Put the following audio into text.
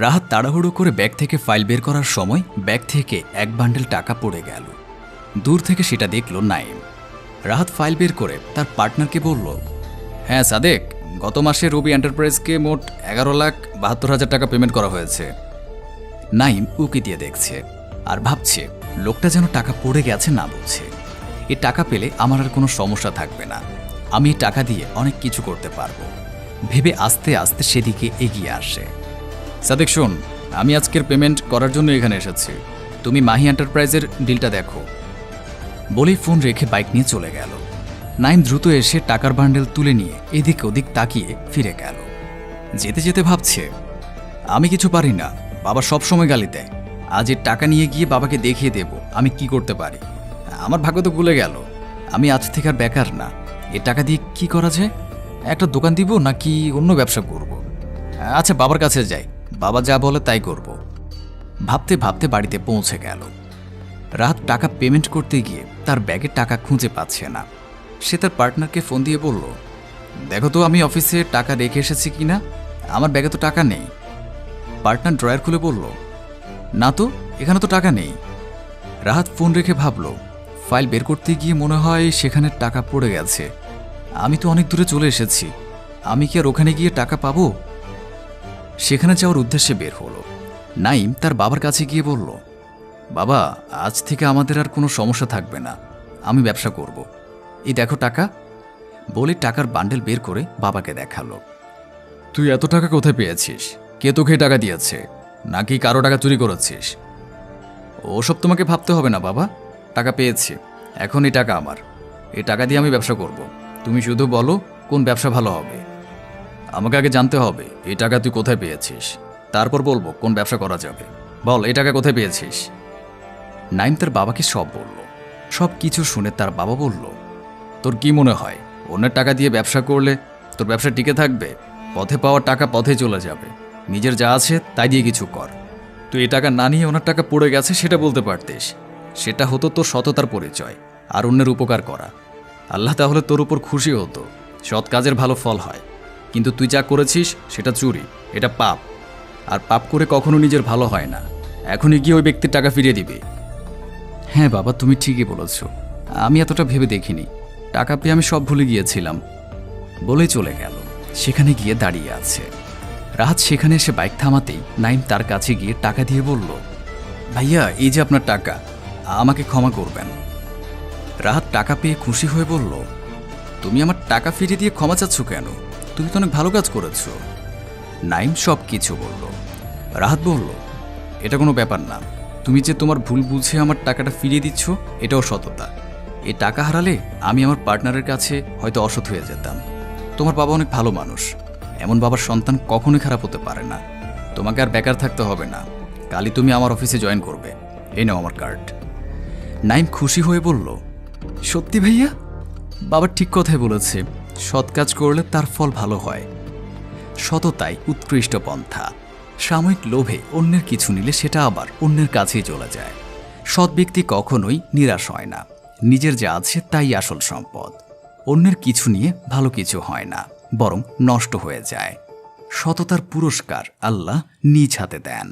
রাহাত তাড়াহুড়ো করে ব্যাগ থেকে ফাইল বের করার সময় ব্যাগ থেকে এক বান্ডেল টাকা পড়ে গেল। দূর থেকে সেটা দেখল নাইম। রাহাত ফাইল বের করে তার পার্টনারকে বলল, হ্যাঁ সাদেক, গত মাসে রবি এন্টারপ্রাইজকে মোট 11,72,000 টাকা পেমেন্ট করা হয়েছে। নাইম উকি দিয়ে দেখছে আর ভাবছে লোকটা যেন টাকা পড়ে গেছে না বলছে। এ টাকা পেলে আমার আর কোনো সমস্যা থাকবে না, আমি এই টাকা দিয়ে অনেক কিছু করতে পারবো ভেবে আস্তে আস্তে সেদিকে এগিয়ে আসে। সাদেক শোন, আমি আজকের পেমেন্ট করার জন্য এখানে এসেছি, তুমি মাহি এন্টারপ্রাইজের ডিলটা দেখো। বলেই ফোন রেখে বাইক নিয়ে চলে গেল। নাইম দ্রুত এসে টাকার বান্ডেল তুলে নিয়ে এদিক ওদিক তাকিয়ে ফিরে গেল। যেতে যেতে ভাবছে, আমি কিছু পারি না, বাবা সব সময় গালি দেয়, আজ এর টাকা নিয়ে গিয়ে বাবাকে দেখিয়ে দেব আমি কি করতে পারি। আমার ভাগ্য তো ভুলে গেল, আমি আজ থেকে আর বেকার না। এ টাকা দিয়ে কি করা যায়? একটা দোকান দিব নাকি অন্য ব্যবসা করব? আচ্ছা বাবার কাছে যাই, বাবা যা বলে তাই করব। ভাবতে ভাবতে বাড়িতে পৌঁছে গেল। রাত টাকা পেমেন্ট করতে গিয়ে তার ব্যাগে টাকা খুঁজে পাচ্ছে না। সে তার পার্টনারকে ফোন দিয়ে বলল, দেখো তো আমি অফিসে টাকা রেখে এসেছি কিনা, আমার ব্যাগে তো টাকা নেই। পার্টনার ড্রয়ার খুলে বলল, না তো, এখানে তো টাকা নেই। রাহাত ফোন রেখে ভাবল, ফাইল বের করতে গিয়ে মনে হয় সেখানে টাকা পড়ে গেছে। আমি তো অনেক দূরে চলে এসেছি, আমি কি আর ওখানে গিয়ে টাকা পাবো? সেখানে যাওয়ার উদ্দেশ্যে বের হলো। নাইম তার বাবার কাছে গিয়ে বলল, বাবা আজ থেকে আমাদের আর কোনো সমস্যা থাকবে না, আমি ব্যবসা করব, এই দেখো টাকা। বলে টাকার বান্ডেল বের করে বাবাকে দেখালো। তুই এত টাকা কোথায় পেয়েছিস? কে তোকে টাকা দিয়েছে? নাকি কারো টাকা চুরি করেছিস? ওসব তোমাকে ভাবতে হবে না বাবা, টাকা পেয়েছি, এখন এই টাকা আমার, এই টাকা দিয়ে আমি ব্যবসা করব। তুমি শুধু বলো কোন ব্যবসা ভালো হবে। আমাকে আগে জানতে হবে এই টাকা তুই কোথায় পেয়েছিস, তারপর বলবো কোন ব্যবসা করা যাবে। বল এই টাকা কোথায় পেয়েছিস? নাইম তার বাবাকে সব বলল। সব কিছু শুনে তার বাবা বলল, তোর কি মনে হয় অন্যের টাকা দিয়ে ব্যবসা করলে তোর ব্যবসা টিকে থাকবে? পথে পাওয়া টাকা পথে চলে যাবে, নিজের যা আছে তাই দিয়ে কিছু কর। তুই এই টাকা না নিয়ে ওনার টাকা পড়ে গেছে সেটা বলতে পারতিস, সেটা হতো তোর সততার পরিচয় আর অন্যের উপকার করা। আল্লাহ তাহলে তোর উপর খুশি হতো, সৎ কাজের ভালো ফল হয়। কিন্তু তুই যা করেছিস সেটা চুরি, এটা পাপ, আর পাপ করে কখনো নিজের ভালো হয় না। এখনই গিয়ে ওই ব্যক্তির টাকা ফিরিয়ে দিবি। হ্যাঁ বাবা, তুমি ঠিকই বলেছ, আমি এতটা ভেবে দেখিনি, টাকা পেয়ে আমি সব ভুলে গিয়েছিলাম। বলেই চলে গেল। সেখানে গিয়ে দাঁড়িয়ে আছে। রাহাত সেখানে এসে বাইক থামাতেই নাইম তার কাছে গিয়ে টাকা দিয়ে বলল, ভাইয়া এই যে আপনার টাকা, আমাকে ক্ষমা করবেন। রাহাত টাকা পেয়ে খুশি হয়ে বলল, তুমি আমার টাকা ফিরিয়ে দিয়ে ক্ষমা চাচ্ছ কেন? তুমি তো অনেক ভালো কাজ করেছ। নাইম সব কিছু বলল। রাহাত বলল, এটা কোনো ব্যাপার না, তুমি যে তোমার ভুল বুঝে আমার টাকাটা ফিরিয়ে দিচ্ছ এটাও সততা। এই টাকা হারালে আমি আমার পার্টনারের কাছে হয়তো অসৎ হয়ে যেতাম। তোমার বাবা অনেক ভালো মানুষ, এমন বাবার সন্তান কখনোই খারাপ হতে পারে না। তোমাকে আর বেকার থাকতে হবে না, কালই তুমি আমার অফিসে জয়েন করবে, এই নাও আমার কার্ড। নাইম খুশি হয়ে বলল, সত্যি ভাইয়া? বাবা ঠিক কথাই বলেছে, সৎ কাজ করলে তার ফল ভালো হয়। সততাই উৎকৃষ্ট পন্থা। সাময়িক লোভে অন্যের কিছু নিলে সেটা আবার অন্যের কাছেই চলে যায়। সৎ ব্যক্তি কখনোই নিরাশ হয় না, নিজের যা আছে তাই আসল সম্পদ। অন্যের কিছু নিয়ে ভালো কিছু হয় না, বরং নষ্ট হয়ে যায়। সততার পুরস্কার আল্লাহ নিজ হাতে দেন।